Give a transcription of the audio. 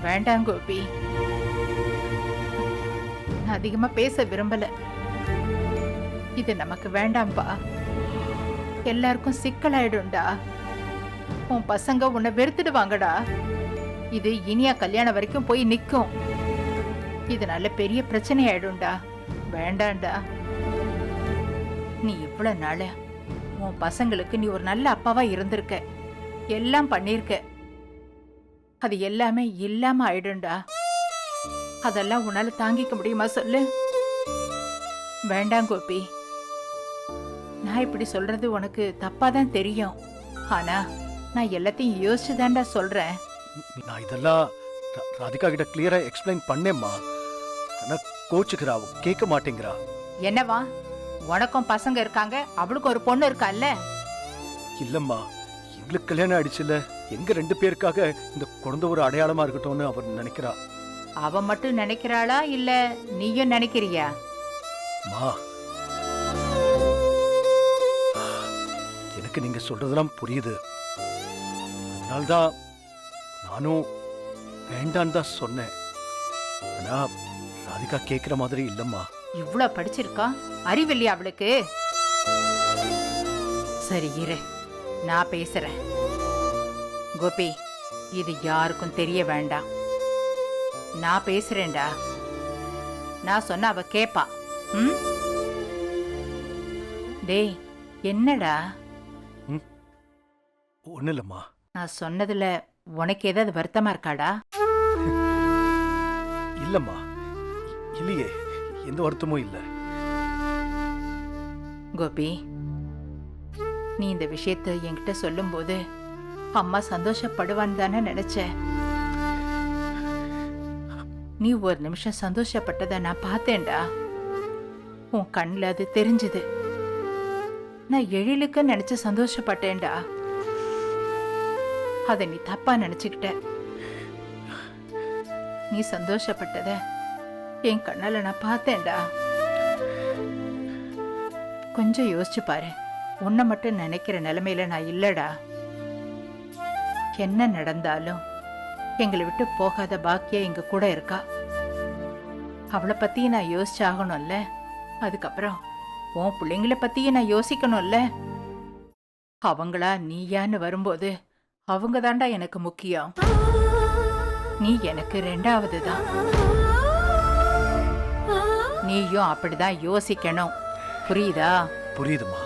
வேண்டாம் கோபி. நான் அதிகமா பேச விரும்பல. இது நமக்கு வேண்டாம்பா. எல்லாருக்கும் சிக்கலாயிடும்டா. உன் பசங்க உன்னை வெறுத்துடுவாங்கடா. இது இனியா கல்யாணம் வரைக்கும் போய் நிக்கும். இதனால பெரிய பிரச்சனை ஆயிடும்டா. வேண்டாம்டா. நீ இவ்வளவு நாள உன் பசங்களுக்கு நீ ஒரு நல்ல அப்பாவா இருந்திருக்க, எல்லாம் பண்ணிருக்க. அது எல்லாமே இல்லாம ஆயிடும்டா. அதெல்லாம் உன்னால தாங்கிக்க முடியுமா சொல்லு? வேண்டாம் கோபி. நான் இப்படி சொல்றது உனக்கு தப்பாதான் தெரியும். ஆனா நான் எல்லாத்தையும் யோசிச்சுதான்டா சொல்றேன். நான் இதெல்லாம் ராதிகா கிட்ட கிளியரா எக்ஸ்பிளைன் பண்ணேம்மா. ஆனா கோச்சுக்கிறா, கேட்க மாட்டேங்கிறா. என்னவா, உனக்கும் பசங்க இருக்காங்க, அவளுக்கு ஒரு பொண்ணு இருக்கால்ல? இல்லம்மா, எங்களுக்கு கல்யாணம் ஆயிடுச்சுல, எங்க 2 பேருக்காக இந்த குழந்தை ஒரு அடையாளமா இருக்கட்டும்னு அவர் நினைக்கிறா. அவ மட்டும் நினைக்கிறாளா இல்ல நீயும் நினைக்கிறியா? மா, எனக்கு நீங்க சொல்றதெல்லாம் புரியுது. அதனால்தான் நானும் வேண்டான்னு தான் சொன்னேன். ஆனா ராதிகா கேக்குற மாதிரி இல்லம்மா. இவ்வளவு படிச்சிருக்கா, அறிவில்லையா அவளுக்கு? சரி இரு, நான் பேசுறேன். கோபி, இது யாருக்கும் தெரிய வேண்டாம். நான் பேசுறேன்டா. நான் சொன்ன அவ கேப்பா. டேய், என்னடா? ஒண்ணு இல்லம்மா. நான் சொன்னதுல உனக்கு ஏதாவது வருத்தமா இருக்காடா? இல்லம்மா, இல்லையே, எந்த வருத்தமும் இல்ல. கோபி, நீ இந்த விஷயத்தை என்கிட்ட சொல்லும் போது அம்மா சந்தோஷப்படுவான்னு தானே நினைச்ச. நீ ஒரு நிமிஷம் சந்தோஷப்பட்டதை நான் பார்த்தேன்டா. உன் கண்ணில் அது தெரிஞ்சுது. நான் எழிலுக்கு நினைச்சு சந்தோஷப்பட்டேன்டா. அதை நீ தப்பா நினைச்சுக்கிட்ட. நீ சந்தோஷப்பட்டத என் கண்ணால நான் பார்த்தேன்டா. கொஞ்சம் யோசிச்சு பாரு. உன்னை மட்டும் நினைக்கிற நிலைமையில நான் இல்லடா. என்ன நடந்தாலும் எங்களை விட்டு போகாத பாக்கியா எங்க கூட இருக்கா. அவளை பத்தியும் நான் யோசிச்சாகணும்ல. அதுக்கப்புறம் உன் பிள்ளைங்கள பத்தியும் நான் யோசிக்கணும்ல. அவங்களா நீயான்னு வரும்போது அவங்க தாண்டா எனக்கு முக்கியம். நீ எனக்கு 2வது தான். நீயும் அப்படிதான் யோசிக்கணும். புரியுதா? புரியுதுமா.